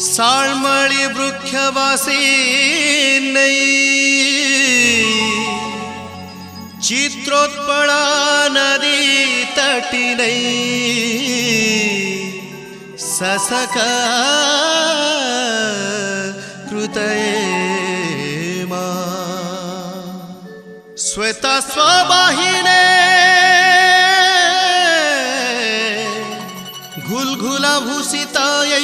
साळमळी वृक्षवासी चित्रोत्पला नदी तटी ससक कृतये मा श्वेता स्ववाहिने घुलघुला भूषितायै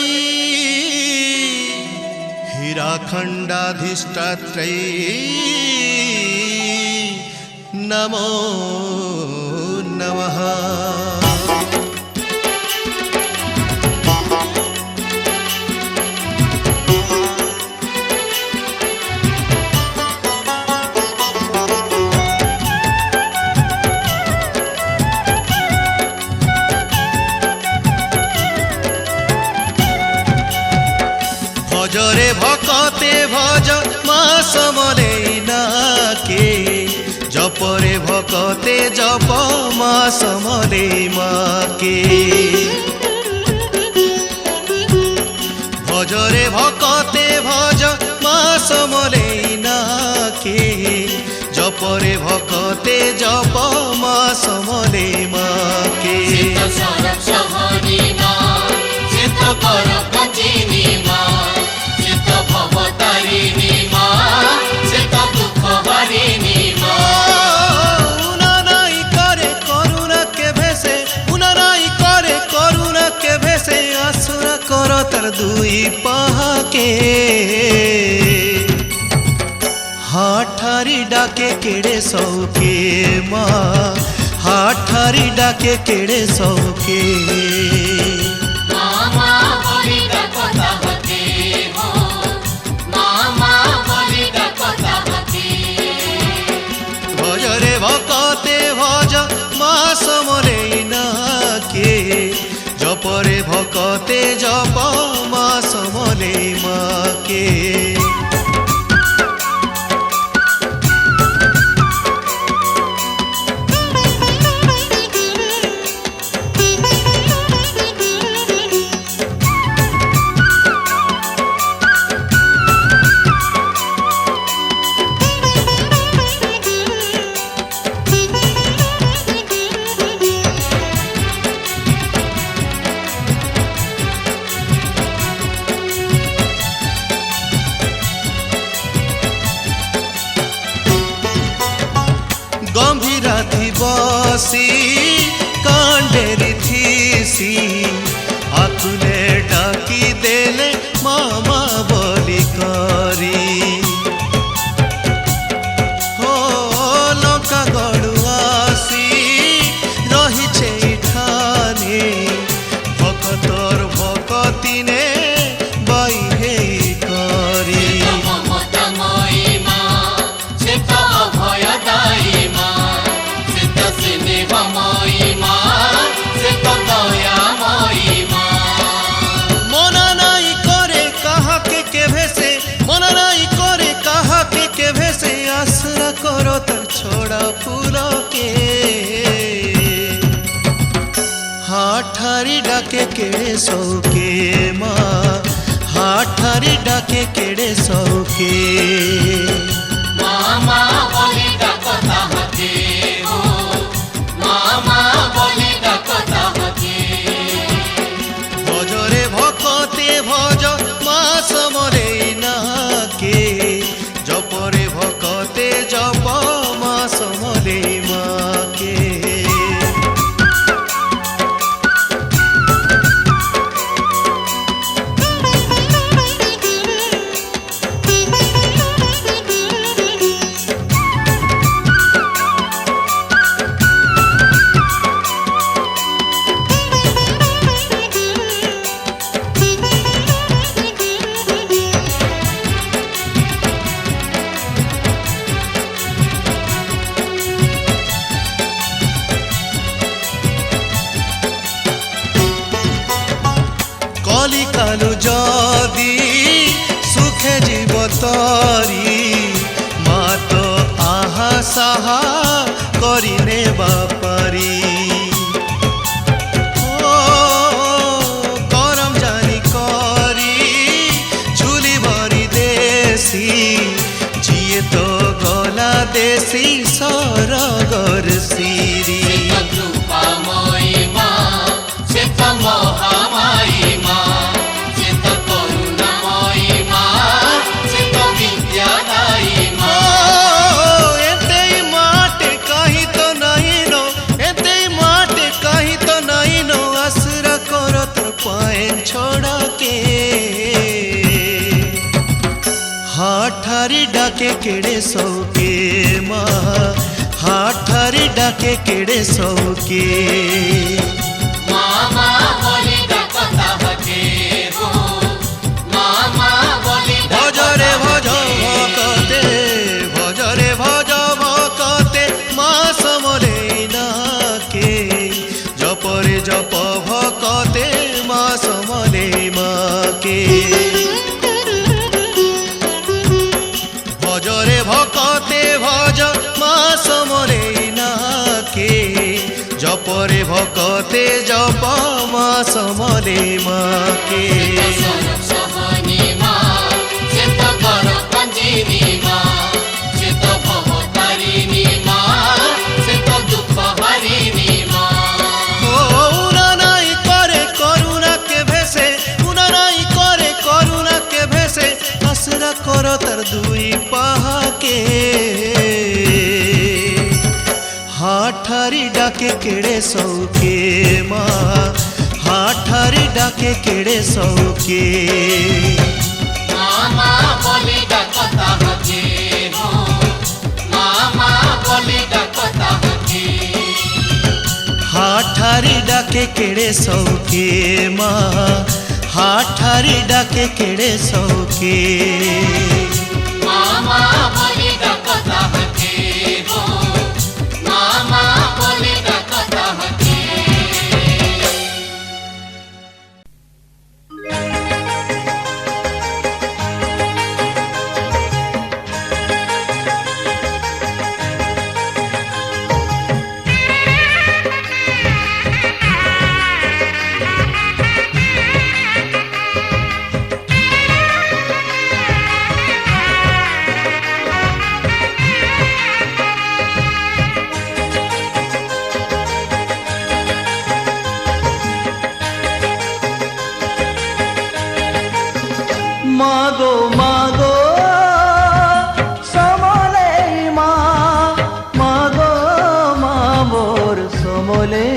हीराखण्डाधिष्ठात्रै नमो नमः। भजरे भकते भज मा समलेना के जपरे भकते जप मा समले माके भजरे भकते भज मा समले नाके जपरे भकते जप मा समले माके तर दुई पहाके हाठारी डाके केड़े सौके माँ हाठारी डाके केड़े सौके भजरे भकते भज मा समले नाके जपरे भकते जप मा समले माके गंभीरा थी बसी कांडेरी थीसी आकुले डाकी देले मामा बोली करी हो लंका गड़ुआसी रही छे ठाने भकतर भकतिने बाई हे करी करो तर छोड़ा फूलों के हाठारी डाके केड़े सौके माँ हाठारी डाके केड़े सौके मामा बोली डाकता हके ओ मामा बोली डाकता हके भजरे भकते भज मा समले नाके जपरे भकते जप मा समले माके कलिकालु जदि सुखे जीव तरी मात आहा साहा करिने बापारी करम जानी करी हाठारी डाके केड़े सौके माँ हाठारी डाके केड़े सौके मामा बोली डाको ताहके हो मामा बोली भजरे भज भकते माँ समले नाके जपरे जप भकते माँ समले माके भजरे भकते भज माँ समले नाके जपरे भकते जप माँ समले माके स्वरूप सहनी माँ से तो करो पंजीनी माँ से तो भवतारिणी माँ से तो दुख हरिणी माँ उना नाई करे करुणा के भेसे उना नाई करे करुणा के भेसे आसरा करो तार दुई पाके हाठारी डाके केड़े सौके माँ हाठारी डाके केड़े सौके मामा बोली डाको ताहके हो मामा बोली डाको ताहके हाठारी डाके केड़े सौके माँ हाठारी डाके केड़े सौके मामा बोली डाको ताहके हो मामा बोली डाको ताहके मागो मागो समले मागो मामोर समले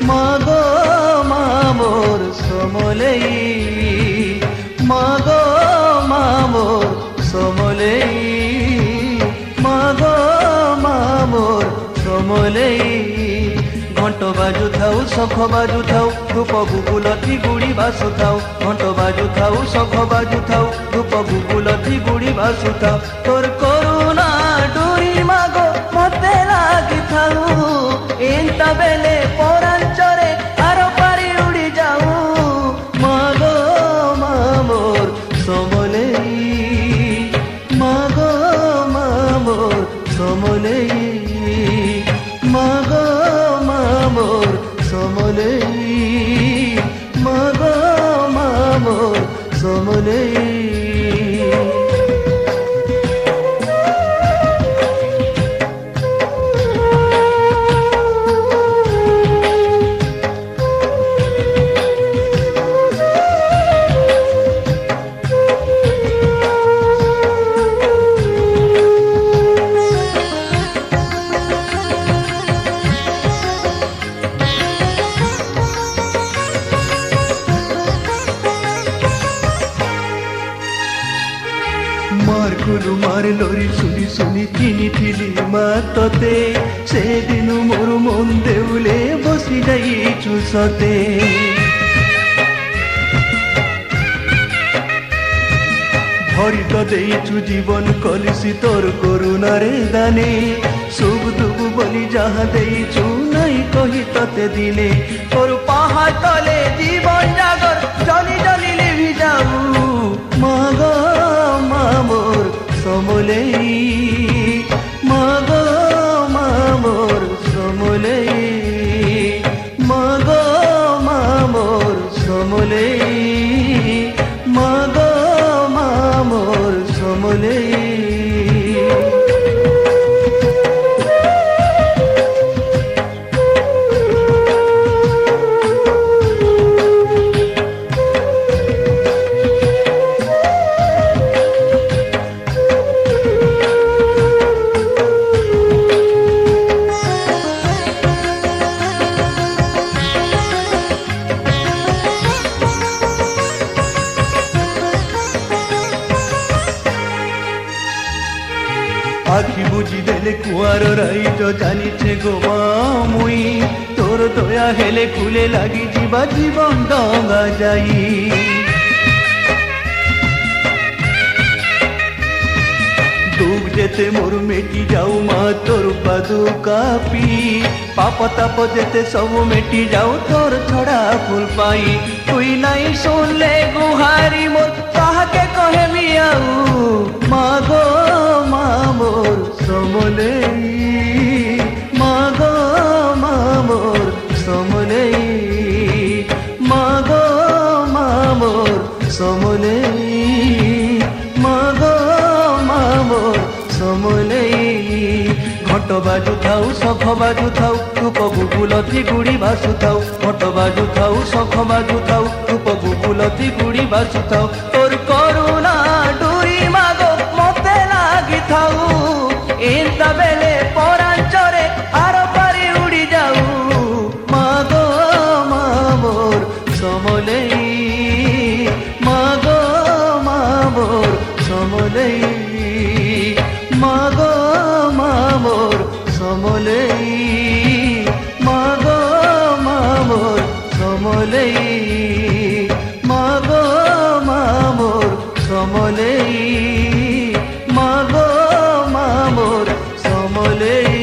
मागो मामोर समले मागो मामोर समले मागो मामोर समले घंट बाजु थाउ शंख बाजु थाउ धूप गुगुलथी गुड़ी बासु थाउ घंट बाजु थाउ शंख बाजु थाउ धूप गुगुलथी गुड़ी बासु थाउ तोर करुणा डोरी मागो मते लागी थाउ एंता बेले परांचरे आरो पारी उड़ी जाऊ मागो मामोर समले मागो मामोर समले मागो मामोर समले मागो मामोर समले मारकुलु मार लोरी सुनी सुनी किनिथिली मातते सेदिनु मोर मन देउले बसी जाइछु सते भरि त देइछु जीवन कलिसी तोर करुणारे दाने सुख दुख बोली जहाँ देइछु नै कहि तते दिने तोर पहाड़ तले जीवन जागर जली जली लिभि जाऊ मागो मामोर समले मागो मामोर समले मागो मामोर समले मागो मामोर समले আখি বুঝি দেলে কুয়ার রাইট জানিছে গো মা মুই তোর দয়া হেলে কুলে লাগি যা জীবন ডঙ্গা যাই দুঃখ যেতে মোর মেটি যাও মা তোর পাদু কাপি পাপ তাপ যেতে সব মেটি যাও তোর ছড়া ফুল পাই তুই নাই শুনলে গুহারি মোর কাহাকে কহে মিয়াও মা গো মা মোর সমলেই মা গো মা মোর সমলেই মা গো মা মোর সমলেই মা গো মা মোর সমলেই ঘট বাজু থাও শখ বাজু থাও ধূপ গুগুলতি গুড়ি বাসু থাও ঘট বাজু থাও শখ বাজু থাও ধূপ গুগুলতি গুড়ি বাসু থাও তোর করুণা ডুরি মাগো মতে লাগি থাও এন্তা বেলে পরাঞ্চরে আর পারি উড়ি যাও মা গো মা মোর সমলেই মা গো মা মোর সমলেই মা গো মা মোর সমলেই মা গো মা মোর সমলেই মা গো মা মোর সমলেই মা গো মা মোর সমলেই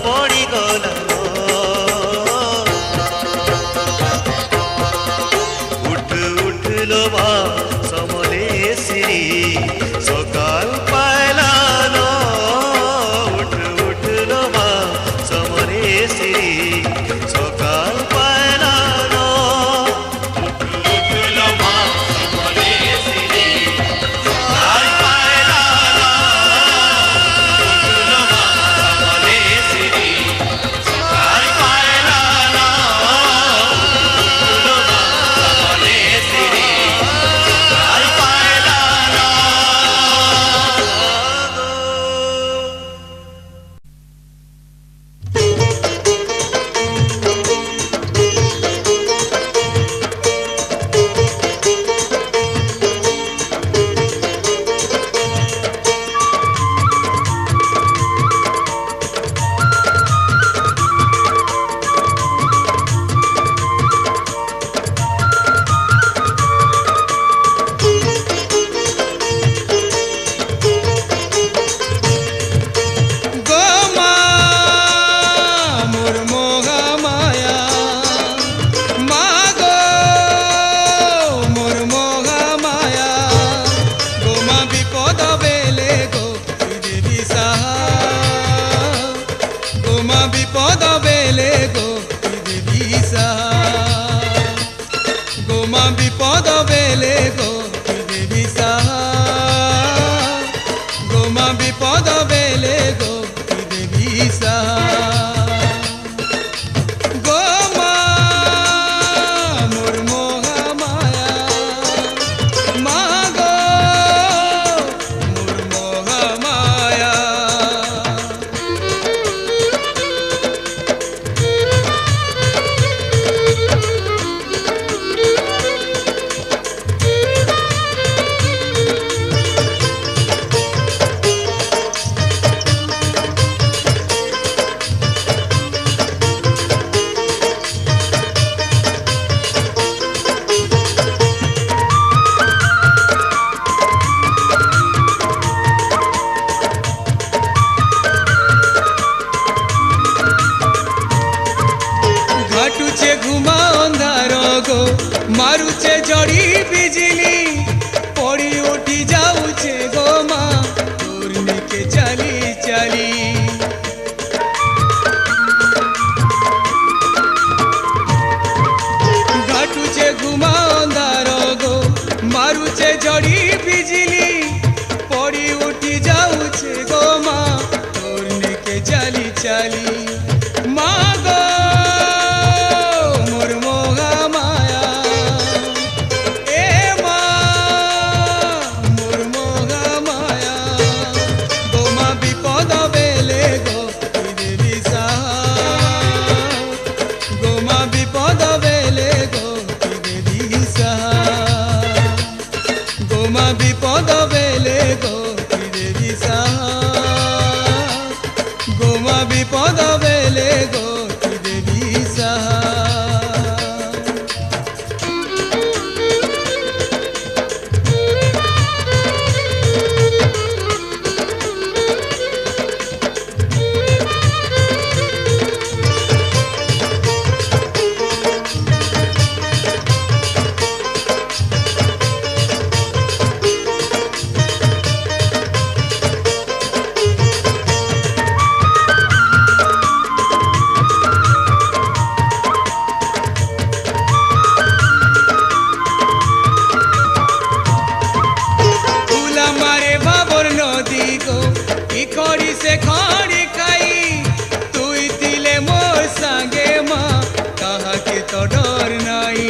ପଡ଼ିଗଲା ଉଠ ଉଠ ଲୋ ମା ସମଲେଶ୍ଵରୀ ସକାଳ ପାଇଲା ଉଠ ଉଠ ଲୋ ମା ସମଲେଶ୍ଵରୀ ସକାଳ ପାଇଲା उठ लो माँ समलेश्वरी सकाल पायला उठ लो माँ समलेश्वरी सकाल पायला उठ लो माँ समलेश्वरी सकाल पायला গোমা মোর মোগা মায়া মাগো মোর মোগা মায়া গোমা বিপদ বেলে গো তুই দেবী সাহা গোমা বিপদ বেলে গো তুই দেবী সাহা গোমা বিপদ বেলে গো তুই দেবী সাহা গোমা বিপদ বেলে গো তুই দেবী সাহা গোমা মোর মোগা মায়া মা গো মোর মোগা মায়া ঘাটুছে ঘুমা অন্ধার গো মারুছে জড়ি বিজলি পড়ি উঠি যাউছে গো মা তোর নিকে চালি চালি ঘাটুছে ঘুমা অন্ধার গো মারুছে জড়ি বিজলি পড়ি উঠি যাউছে গো মা তোর নিকে চালি চালি মা গো মোর মোগা মায়া এ মা মোর মোগা মায়া গোমা বিপদ বেলে গো তুই দেবী সাহা গোমা বিপদ বেলে গো তুই দেবী সাহা গোমা বিপদ বেলে গো তুই দেবী সাহা গোমা বিপদ বেলে গো তুই দেবী সাহা ফুলা মারে বাবর নদী গো ই খড়ি সে খড়ি খাই তুই দিলে মোর সাঙ্গে মা কাহাকে তো ডর নাই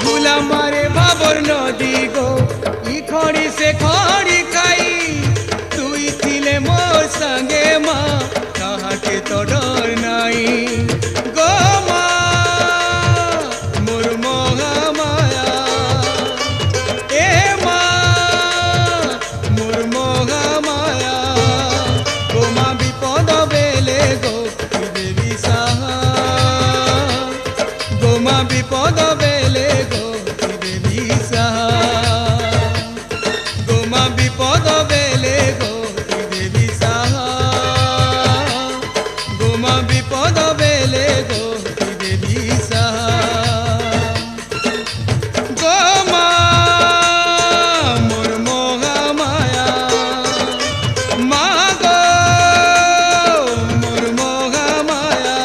ফুলা মারে বাবর নদী গো ই খড়ি সে খড়ি খাই তুই দিলে মোর সাঙ্গে মা কাহাকে তো ডর নাই গো মা মোর মোগা মায়া এ মা মোর মোগা মায়া গোমা বিপদ বেলে গো তুই দেবী সাহা গোমা বিপদ বেলে গো তুই দেবী সাহা গোমা বিপদ বেলে গতি দেবী সাহা গোমা বিপদ বেলে গতি দেবী সাহা গোমা মোর মহা মায়া মা গো মোর মহা মায়া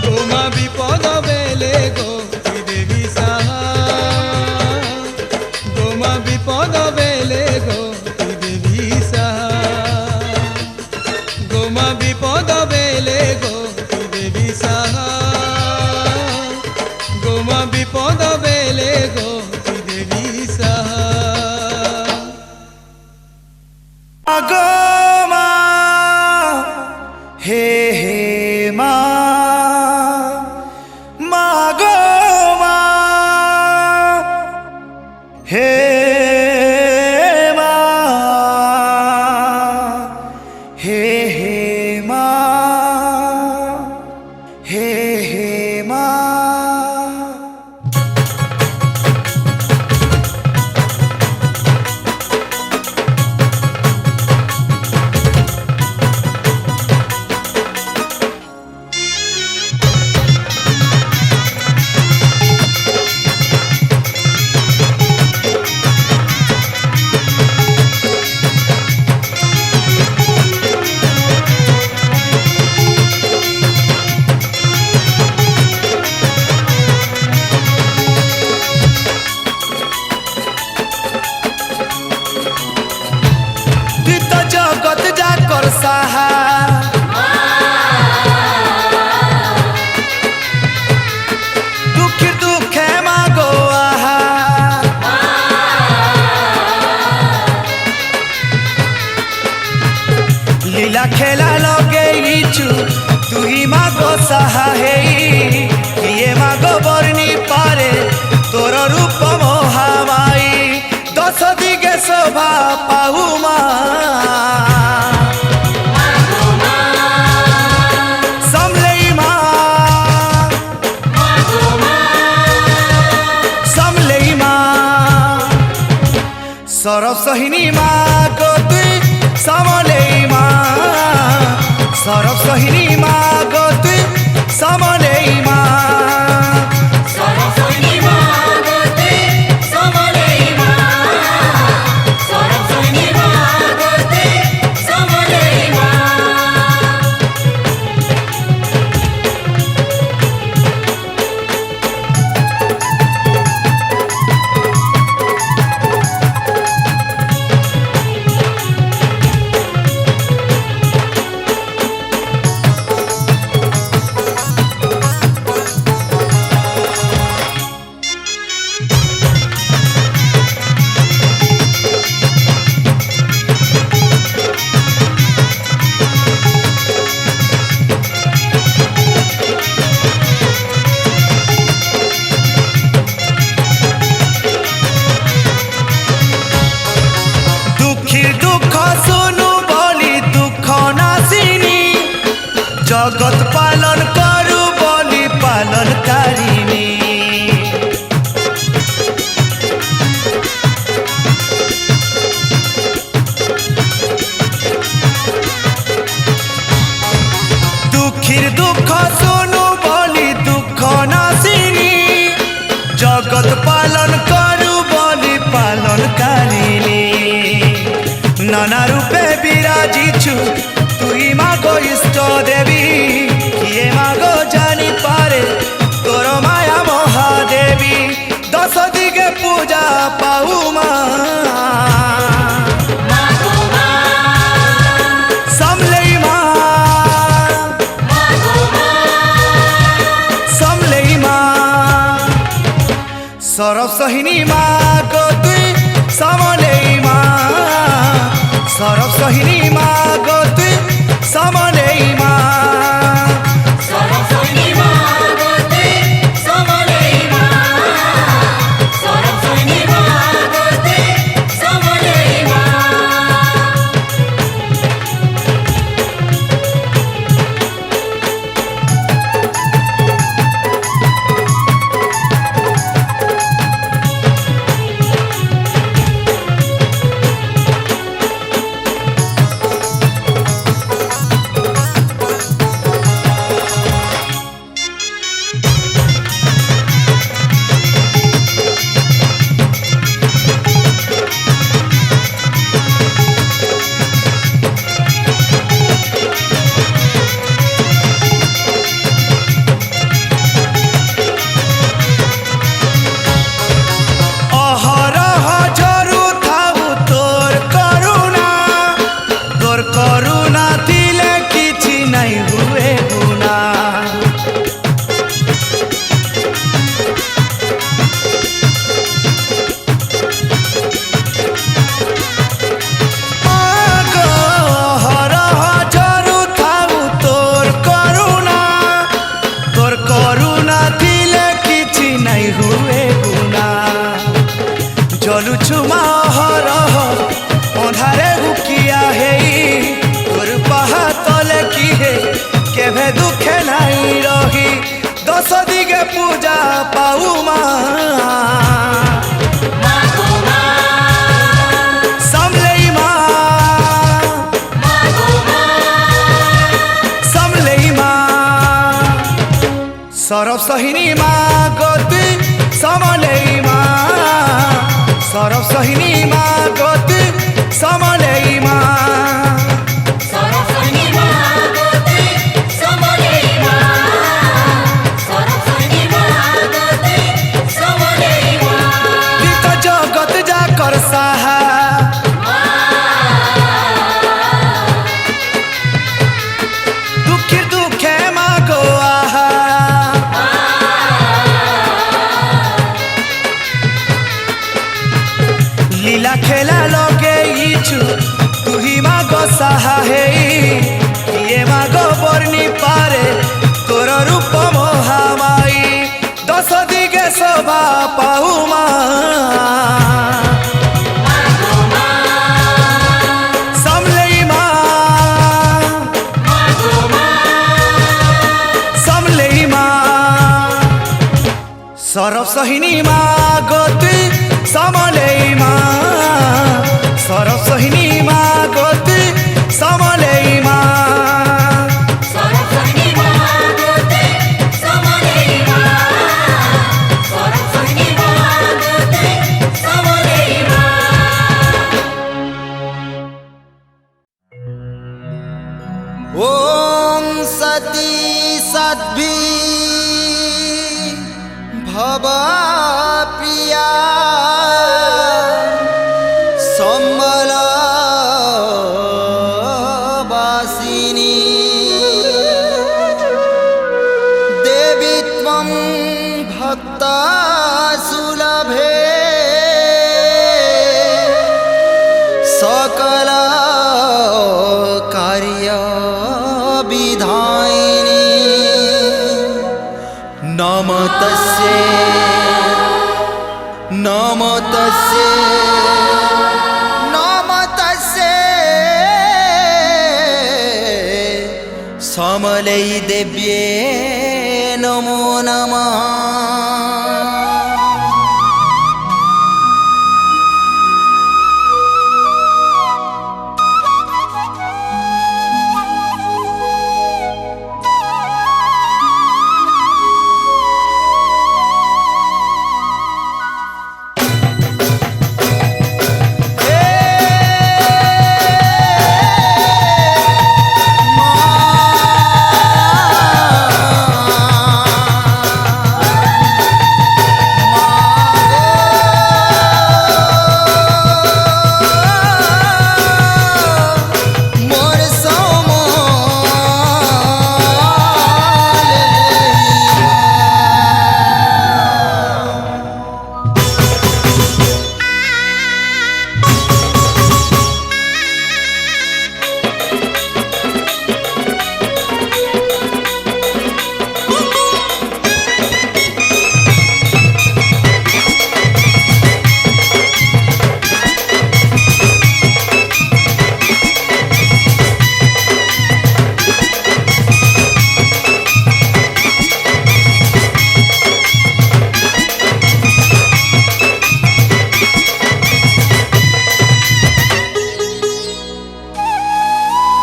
গোমা বিপদ বেলে গতি দেবী সাহা গোমা বিপদ বেলে গতি দেবী সাহা গোমা বিপদ বেলে গতি দেবী সাহা গোমা বিপদ বেলে গতি দেবী সাহা আগো মা হে হে মা মা গো মা হে মা হে হে মা হে হে মা তুই তো জগৎ যাকর সাহা দুঃখের দুঃখে মা গো আহা লীলা খেলা লগেইছু তুই মা গো সাহা হেই কিয়ে মা গো বর্ণি পারে তোর রূপ মহামাই দশ দিগে শোভা পাহু মা সমলেই মা সমলেই মা সরব সহিনী মা গো তুই সমলেই মা সরব সহিনী মা গো তুই সমলেই মা সরস্বতী মা গতি সমলেই মা সরস্বতী মা গতি সমলেই মা দুঃখীর দুঃখ শুনু বলি দুঃখ নাসিনী জগৎ পালন করু বলি পালন কারিনী দুঃখীর দুঃখ শুনু বলি দুঃখ নাসিনী জগৎ পালন করু বলি পালন কারিনী নানা রূপে বিরাজিছু তুই মা গো ইষ্ট দেবী কিয়ে মা গো জানি পারে তোর মায়া মহাদেবী দশ দিগে পূজা পাহু মা সমলেই মা সমলেই মা সরব সহিনী মা গো তুই সমলেই মা সরব সহিনী মা গো তুই সমলেই মা সরস্বতী মা গতি সমলেই মা সরস্বতী মা গতি सरफ सहिनी माँ गति समले माँ सरफ सहिनी माँ गति समले माँ जगत जाकर साहा दुखी दुखे मागो आहा लीला खेला लगे इचु तुही मागो साहा हे ये मागो बरनी पारे तोर रूप मोहामाई दस दिगे शोभा पाऊ माँ सरफ सहिनी माँ गति समले माँ सरफ सहिनी माँ गति समले माँ ओम सती सद्भी भवा प्रिया सम्मला वासिनी देवी त्वं भक्ता सुलभे सकल कार्य विधायिनी नमो तस्यै नमो तस्यै नमो तस्यै समलै देव्ये नमो नमः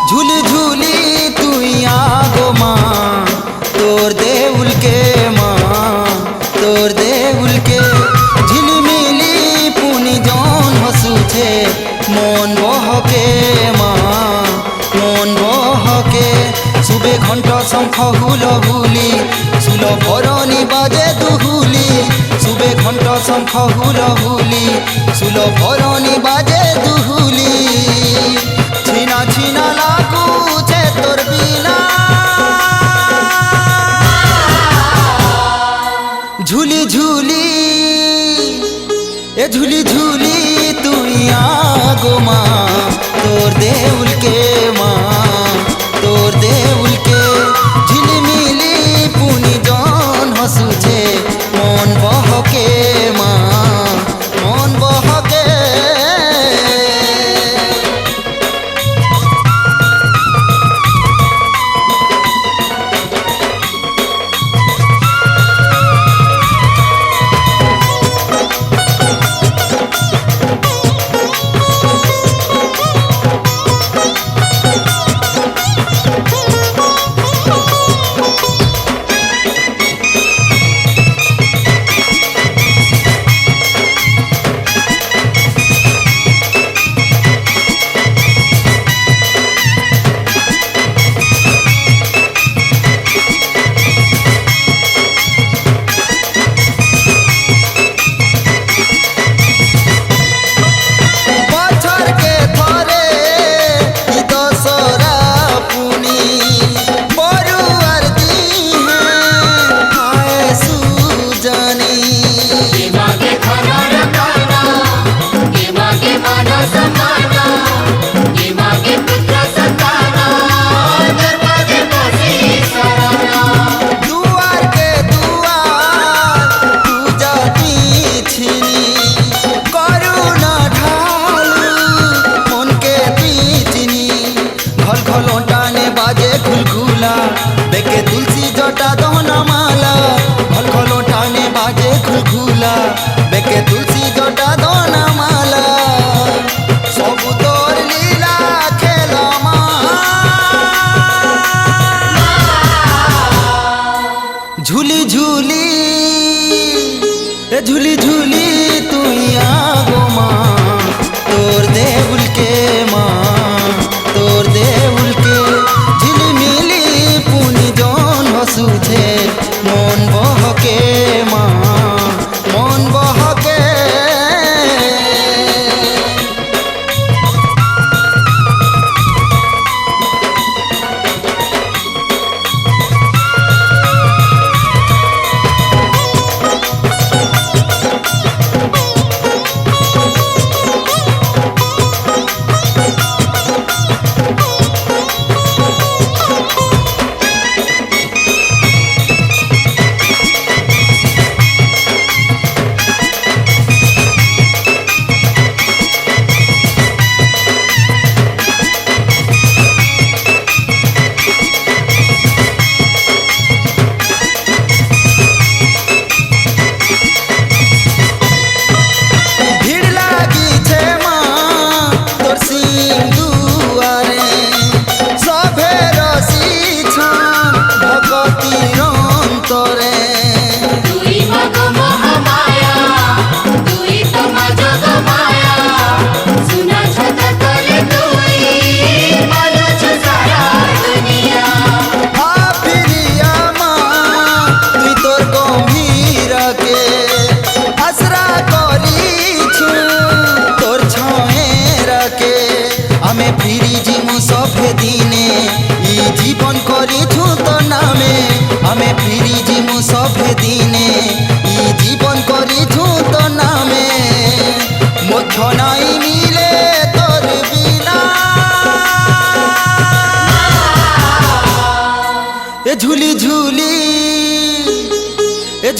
झूली झूली तुइया गो माँ तोर देउल के माँ तोर देउल के झिलमिली पुनि जौन हसू छे मन बहके माँ मन बहके सुबे घंटा शंख हुलहुली सुल भरणी बाजे दुहुली सुबे घंटा शंख हुलहुली सुल भरणी बाजे दुहुली छीना छीना लागू छे तोर बिना झूली झूली ए झूली झूली तुइया गो माँ तोर देउल के माँ तोर देउल के झिलमिली पुनि जौन हसू छे मन बहके माँ मन बहके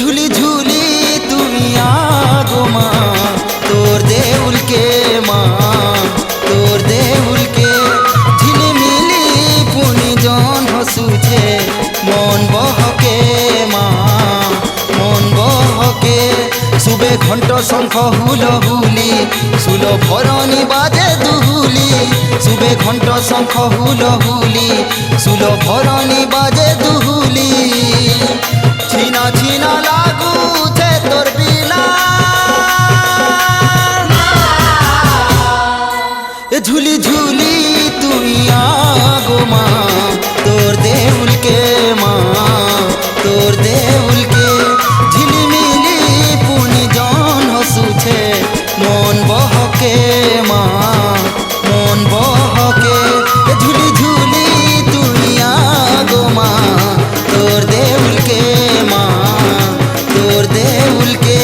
ঝুলি ঝুলি তুমি আগো মা তোর দেউলকে মা তোর দেউলকে ঝিলিমিলি পুনি জন হসুছে মন বহকে মা মন বহকে সুবে ঘণ্ট শঙ্খ হুলহুলি সুল ভরণী বাজে দুহুলি সুবে ঘণ্ট শঙ্খ হুলহুলি সুল ভরণী বাজে দুহুলি ছিনা ছিনা লাগুছে তোর বিলা এ ঝুলি ঝুলি তুই আগো মা তোর দেউলকে মা তোর দেউলকে ঝিলিমিলি পুনি জন হসুছে মন বহকে মা মন বহকে এ ঝুলি ঝুলি তুই আগো মা তোর দেউলকে মা তোর দেউলকে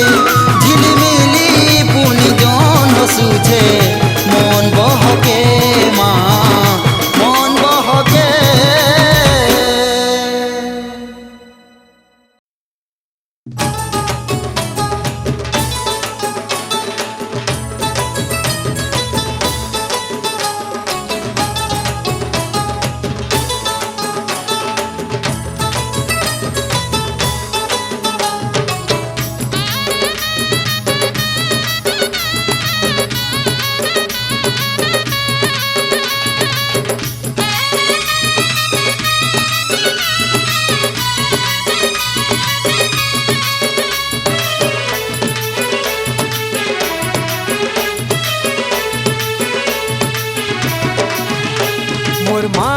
ঝিলিমিলি পুনি জন হসুছে মন বহকে মা মন বহকে মোর মা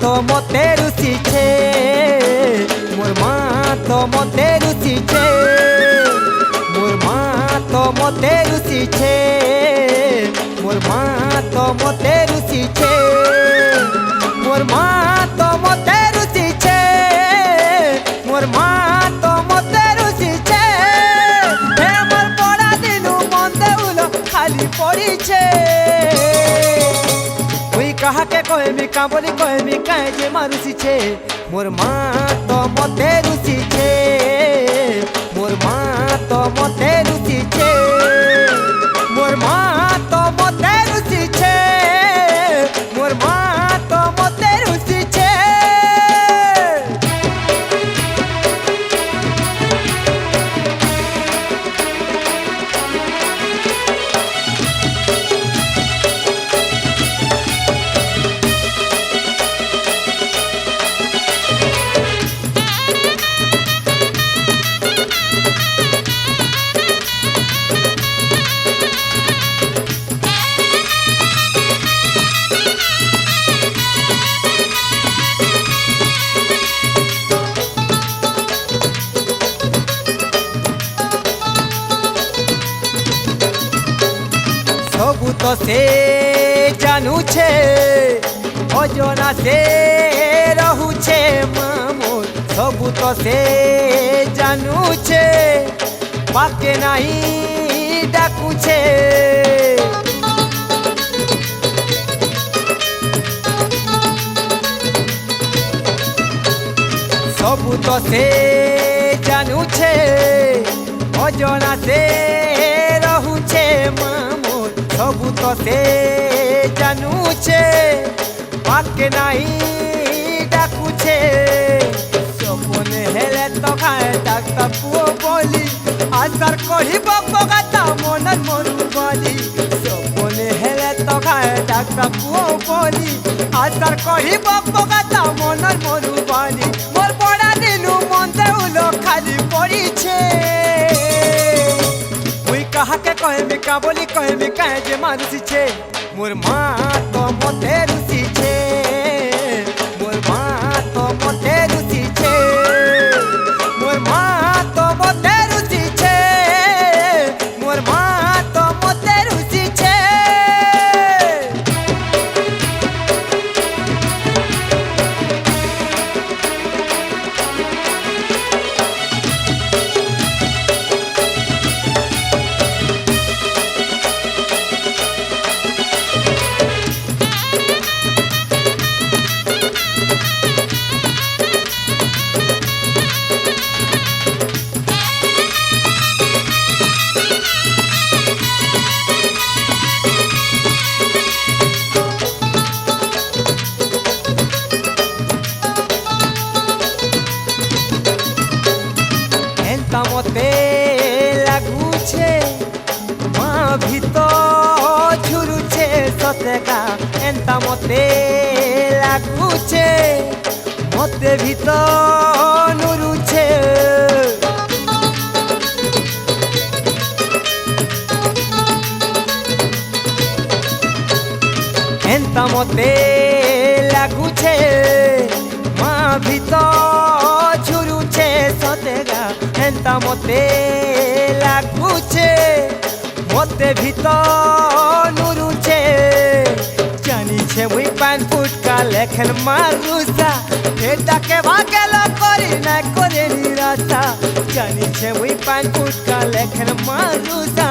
তো মতে রুচিছে মোর মা তো মতে রুচিছে মোর মা তো মতে রুচিছে মোর মা তো মতে রুচিছে মোর মা তো মতে রুচিছে মোর মা তো মতে রুচিছে হে মোর পড়া দিনু মন দেউল খালি পড়িছে কাহাকে কহেমি কাবলি কহেমি কাহে যে মারুছিছে মোর মা তো মতে রুচিছে মোর মা তো মতে রুচিছে মোর মা তো মতে রুচিছে মোর মা তো মতে রুচিছে सबू तो से जानूछे अजना से रहूछे मामूर सबू तो से जानूछे पाके नहीं डाकूछे सबू तो से जानूछे अजना से रहूछे मामूर सबू तो से जानूछे पाके नहीं डाकूछे सपने हेले तो खाए डाक्ता पुओ बोली आसार कही बगा मनन मरु बोली सपने हेले तो खाए डाक्ता पुओ बोली आसार कही बगा मनन मरु बोली मोर पड़ा दिनु मन देउलो खाली पड़ीछे কাহাকে কহেমি কাবলি কহেমি কাহে যে মারুছিছে মোর মা তো মতে রুচিছে মোর মা তো মতে রুচিছে মোর মা তো মতে রুচিছে মোর মা তো মতে রুচিছে ସତେକା ଏନ୍ତା ମତେ ଲାଗୁଛେ ମତେ ଭିତରୁଛେ ଏନ୍ତା ମତେ ଲାଗୁଛେ ମା ଭିତର ଝୁରୁଛେ ସତେକା ଏନ୍ତା ମତେ ଲାଗୁଛେ মতে ভিতরুছে জানিছে মুই পান ফুটকা লেখেন মারুসা এটাকে ভাগেল করি না করে নিরাশা জানিছে মুই পান ফুটকা লেখেন মারুসা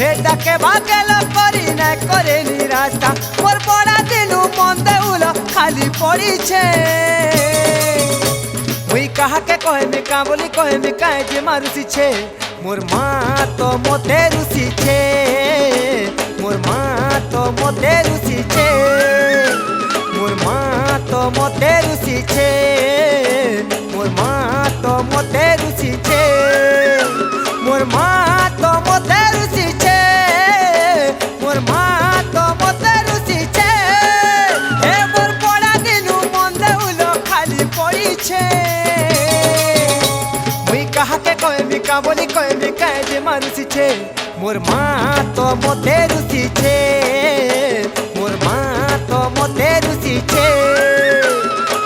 এটাকে ভাগেল করি না করে নিরাশা মোর বড়া দিনু মন দেউল খালি পড়িছে মুই কাহাকে কহেমি কা বলি কহেমি কায়ে যে মারুসিছে মোর মা তো মতে রুসিছে মোর মা তো মতে রুসিছে মোর মা তো মতে রুসিছে মোর মা তো মতে রুসিছে মোর মা তো মতে রুসিছে মোর মা তো মতে রুসিছে হে মোর পড়া দিনু মন দেউল খালি পড়িছে মুই কাহাকে কহেমি কা বলি কহেমি কায়ে যে মারুসিছে মোর মা তো মতে রুসিছে মোর মা তো মতে রুসিছে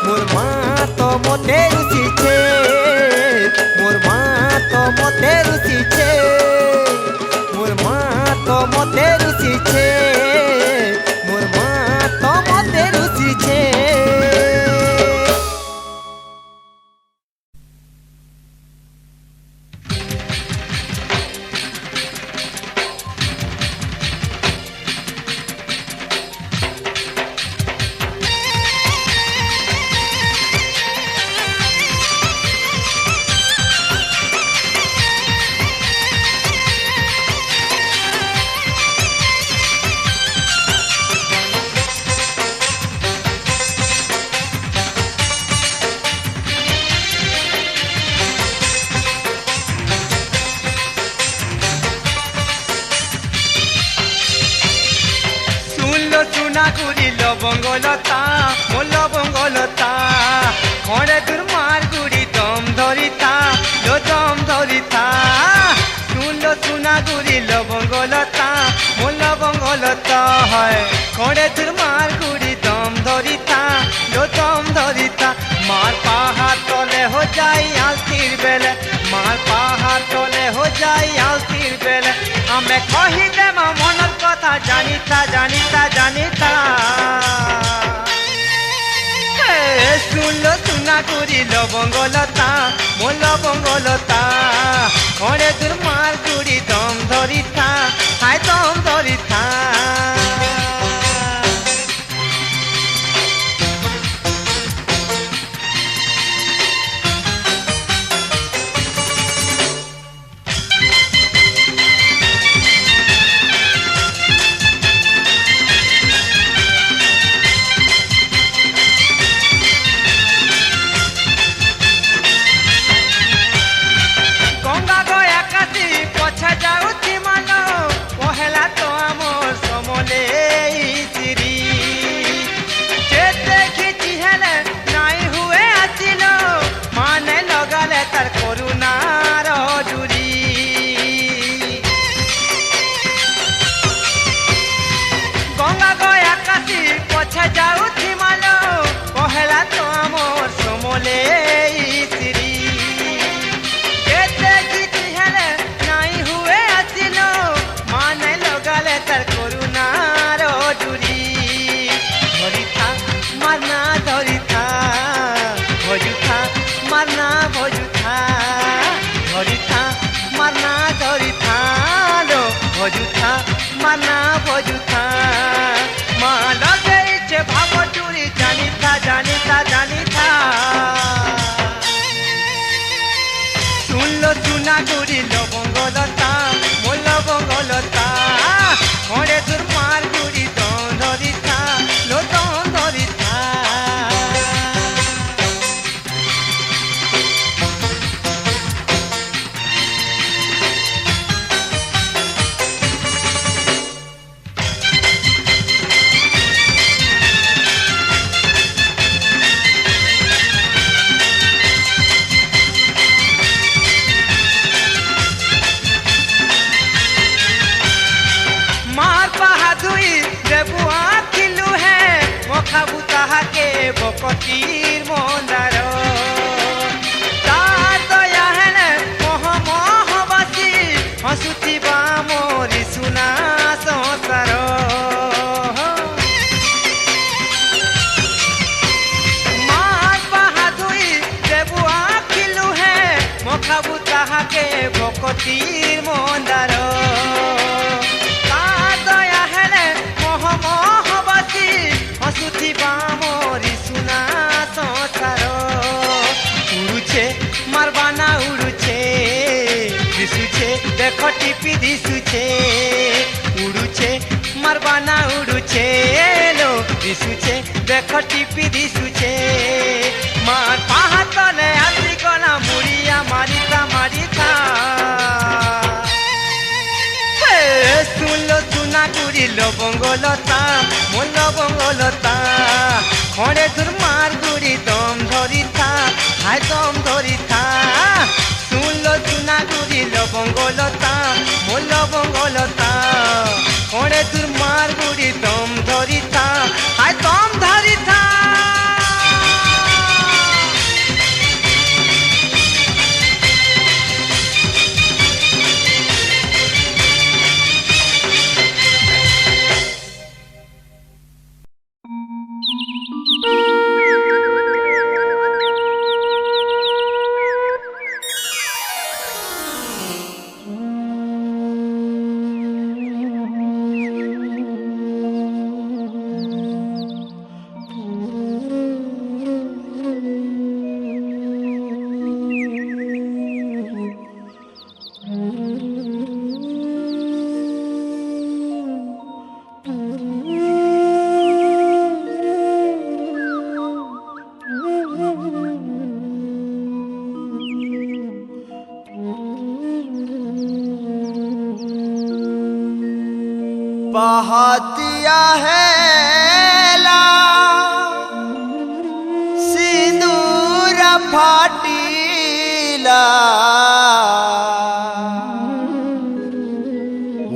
মোর মা তো মতে রুসিছে মোর মা তো মতে রুসিছে মোর মা তো মতে রুসিছে মোর মা তো মতে রুসিছে লবঙ্গলতা ও লবঙ্গলতা খড়ে তোর মার গুড়ি দম ধরিতা লো দম ধরিতা শুনলো সুনা গুড়ি লবঙ্গলতা ও লবঙ্গলতা হয় খড়ে তোর মার গুড়ি দম ধরিতা লো দম ধরিতা মার পাহাড় তলে হো যাই আলতির বেলে মার পাহাড় তলে হো যাই আলতির বেলে আমি কহি দেবা মনের কথা জানিতা জানিতা জানিতা শুনলো সুনা করি লবঙ্গলতা মো লবঙ্গলতা খড়ে তোর মার গুড়ি দম ধরিতা হায় দম ধরিতা ভজুথা মানা ভজুথা মা লগেইছে ভাব চুরি জানিথা জানিথা জানিথা শুনলো চুনা গুড়ি লবঙ্গলতা মো লবঙ্গলতা খড়ে তোর মার গুড়ি দম ধরিথা লো দম ধরিথা कोटीर मंदार तार दया हेले मोह मोहबासी हसुथिबा मोरी सुना संसार मार बाहादुई देबु आखिलु हे मखाबु ताहाके कोटीर मंदार तार दया हेले मोह मोहबासी हसुथिबा मोरी सुना संसार उड़ुछे मारबाना उड़ुछे दिसुछे देख टिपी दिसुछे उड़ुछे मारबाना उड़ुछे लो दिसुछे देख टिपी दिसुछे मार पाहातले आसी गला मुड़िया मारिता मारिता सुनलो सुना गुड़ी लवंगलता मोर लवंगलता खड़े दूर मार गुड़ी दम धरी था हाय दम धरी था सुनलो सुना गुड़ी लवंगलता मोर लवंगलता खड़े दूर मार गुड़ी दम धरी था हाय दम धरी था बहातिया है ला सिंदूर फाटीला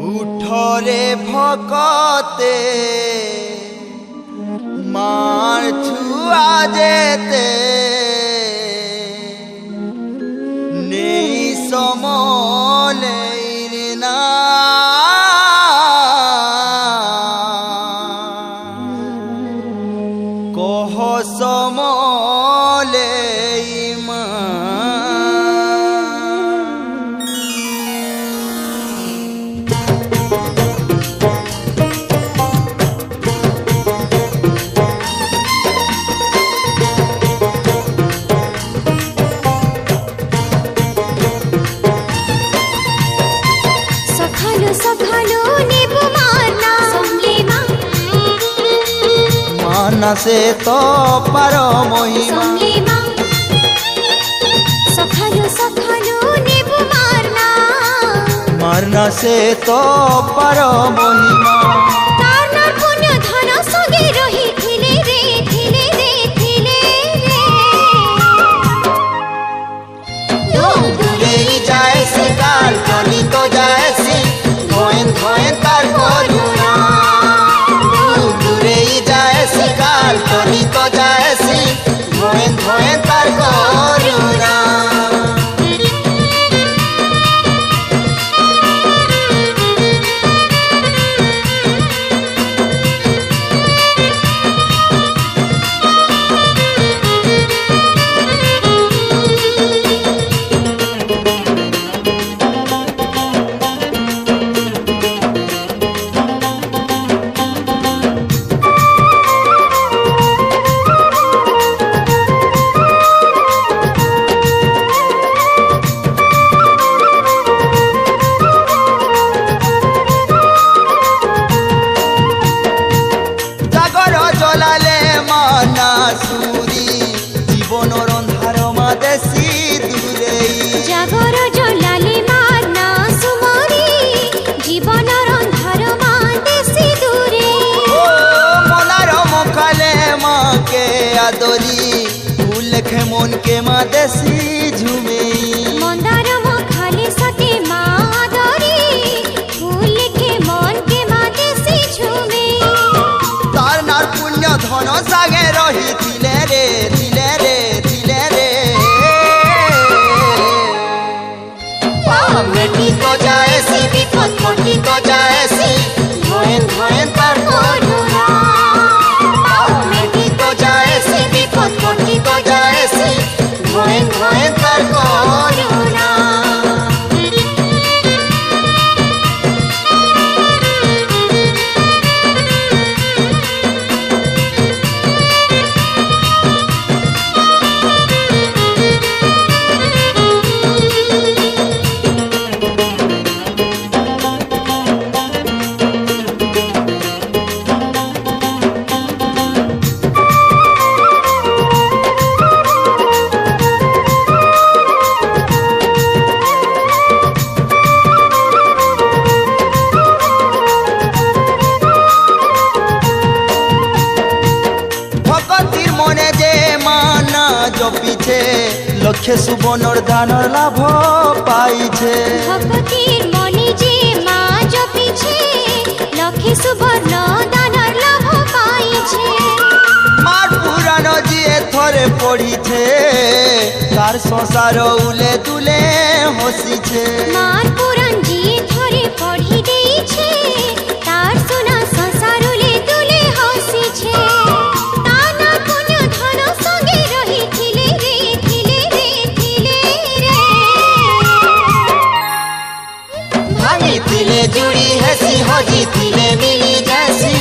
उठरे भकते मार छुआ जेते नहीं समले ना समले सखालो सखालो नींबू मारना माना से तो पारो महिमा सखालो सखालो नींबू मारना मारना से तो पारो महिमा तारनार पुण्य धन संगे रही थिले रे दूरे जाए से काल टली तो जाए से धोएन धोएन तार करुणा दूरे जाए से काल टली तो जाए से धोएन धोएन तार करुणा आदरी फूल लेखे मन के माँ देसी झूमे मंदार खाली सके मादरी फूल लेखे मन के माँ देसी झूमे तार नार पुण्य धन सागे रही थिले রে দিলে রে দিলে রে মেটি তো যায়সি বিপদ কটি তো যায়সি ধোয়েন ধোয়েন তার করুণা মেটি তো যায়সি বিপদ কটি তো যায়সি ধোয়েন ধোয়েন তার করুণা ভকতির মনে যে মানা জপিছে লক্ষ্যে সুবর্ণর দানর লাভ পাইছে ভকতির মনে যে মা জপিছে লক্ষে সুবর্ণ দানার লাভ পাইছে মার পুরাণ যিয়ে থরে পড়িছে তার সংসার উলে তুলে হসিছে মার পুরাণ জিয়ে ধরে পড়ি দেইছে তার সোনা সংসারুলে তুলে হসিছে তানা কোন ধন সঙ্গে রহিছিলে রে ছিলে রে ছিলে রে ভাঙিଥିଲେ জুড়ি হেসি হজিছিলে মিলি যাসি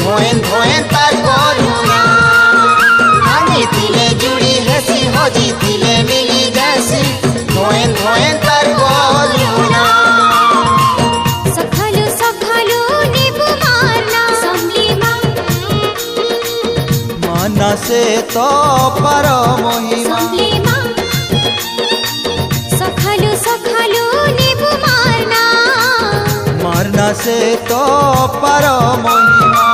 ধোয়েন ধোয়েন তার করুণা ভাঙিছিলে জুড়ি হেসি হজিছিলে মিলি যাসি ধোয়েন ধোয়েন তার করুণা সখালু সখালু নেবু মারনা সম্লিমা মানা সে তো পর মহিমা সম্লিমা সখালু সখালু নেবু মারনা মারনা সে তো পর মহিমা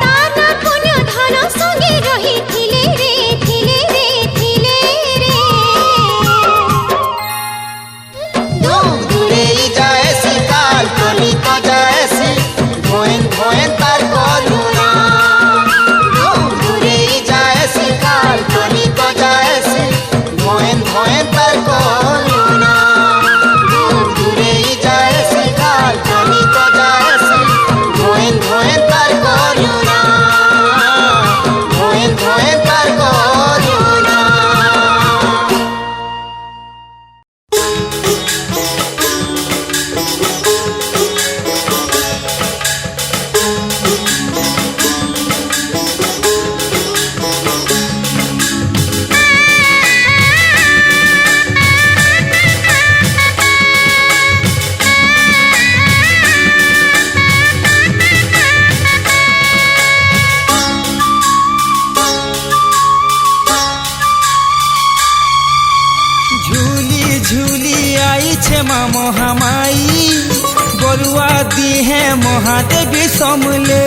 তানা কোন ধন সঙ্গে রহিছিলে রে ছিলে রে ছিলে রে দুঃখ দূরে যায়সি কাল তলি তো যায়সি ধোয়েন ধোয়েন তার করুণা দুঃখ দূরে যায়সি কাল তলি তো যায়সি ধোয়েন ধোয়েন তার করুণা দুঃখ দূরে যায়সি কাল তলি তো যায়সি ধোয়েন ধোয়েন তার করুণা ধোয়েন ধোয়েন তার করুণা झूली झूली आई छे माँ मोहमाई बरुआ दी है महादेवी समले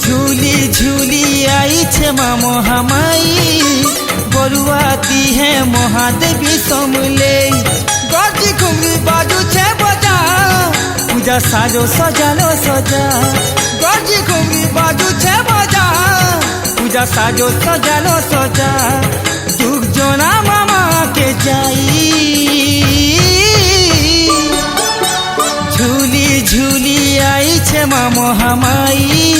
झूली झूली आई छे माँ मोहमाई बरुआ दी है महादेवी समले गजी घुमरी बाजू छे बजा पूजा साजो सजालो सजा गजी घुमरी बाजू छे बजा पूजा साजो सजालो सजा दुख जना मामा के जाई झूली झूली आई छे माँ मोहमाई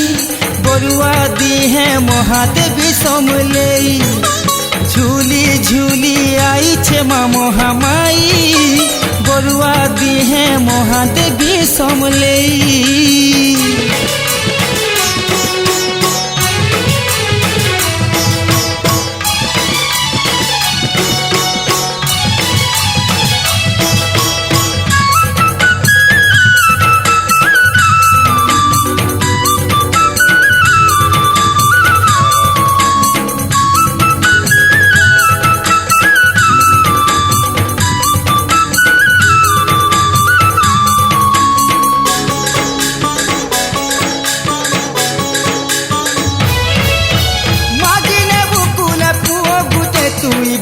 बरुआ दी है महादेवी समले झूली झूली आई छे माँ मोहमाई बरुआ दी है महादेवी समले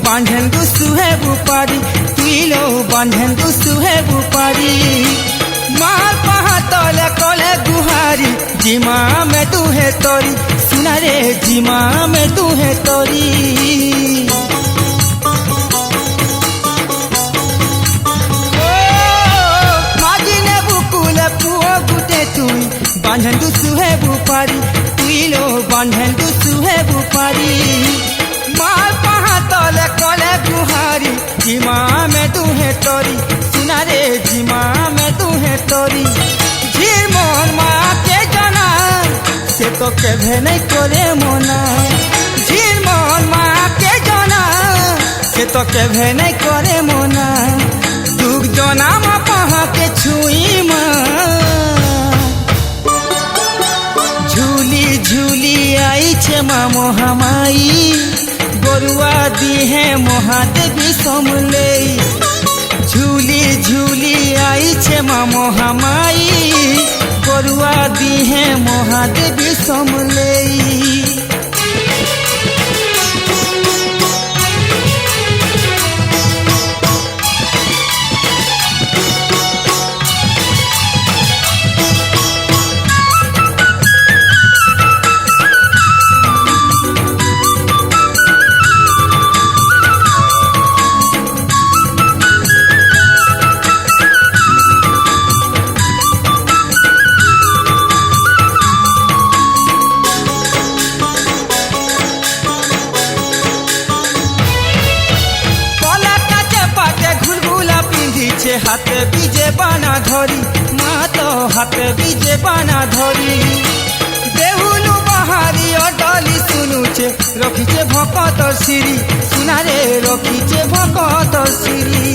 बांधन दुसु है बुपारी तुइलो बांधन दुसु है बुपारी मार पहा तले कले गुहारी जिमा में तू है तोरी सुना सुनारे जिमा में दुहे तोरी मागिने बुकुले पुओ गुटे तुई बांधन सुहे बुपारी तुई लो बांधन सुहे बुपारी माल पहा तले कले गुहारी जिमा में दुहे तोरी सुनारे जिमा में दुहे तोरी झिरमन माँ के जाना से तो केभे नहीं करे मोना झिरमन माँ के जाना से तो केभे नहीं करे मोना दुख जना माँ पहा के छुई माँ झूली झूली आई छे माँ मोहमाई गोरुआ दी है महादेवी समले झूली झूली आई छे माँ मोहमाई गोरुआ दी है महादेवी समले हाथे बीजे बाना धरी माँ तो हाथे बीजे बाना धरी देहुलु बाहारी अडली सुनुचे रखीचे भकतर सिरी सुनारे रखीचे भकतर सिरी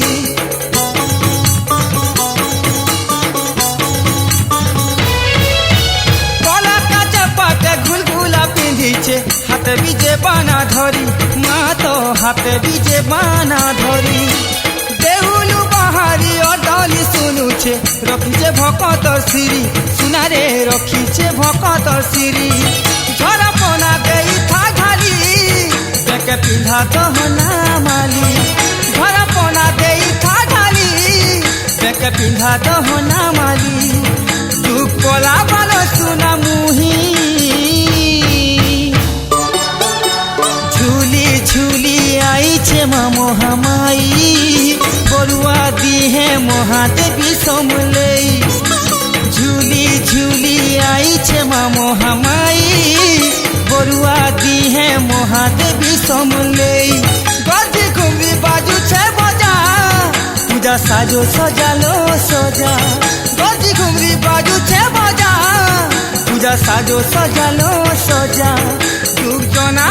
कला काचे पाटे घुलघुला पिंधीचे हाथे बीजे बाना धरी माँ तो हाथे बीजे बाना धरी देहुलु बाहारी अडली सुनुचे रखीचे भकतर सिरी सुनारे रखीचे भकतर सिरी झरा पना गई था घाली देखे पिंधा दहना माली झरा पना गई था घाली देखे पिंधा दहना माली दुख कोला बालो सुना मुही झूली झूली आई छे माँ मोहमाई बरुआ दी है महादेवी समले झूली झूली आई छे माँ मोहमाई बरुआ दी है महादेवी समले गजी घुमरी बाजू छे बजा पूजा साजो सजालो सजा गजी घुमरी बाजू छे बजा पूजा साजो सजालो सजा दुख जना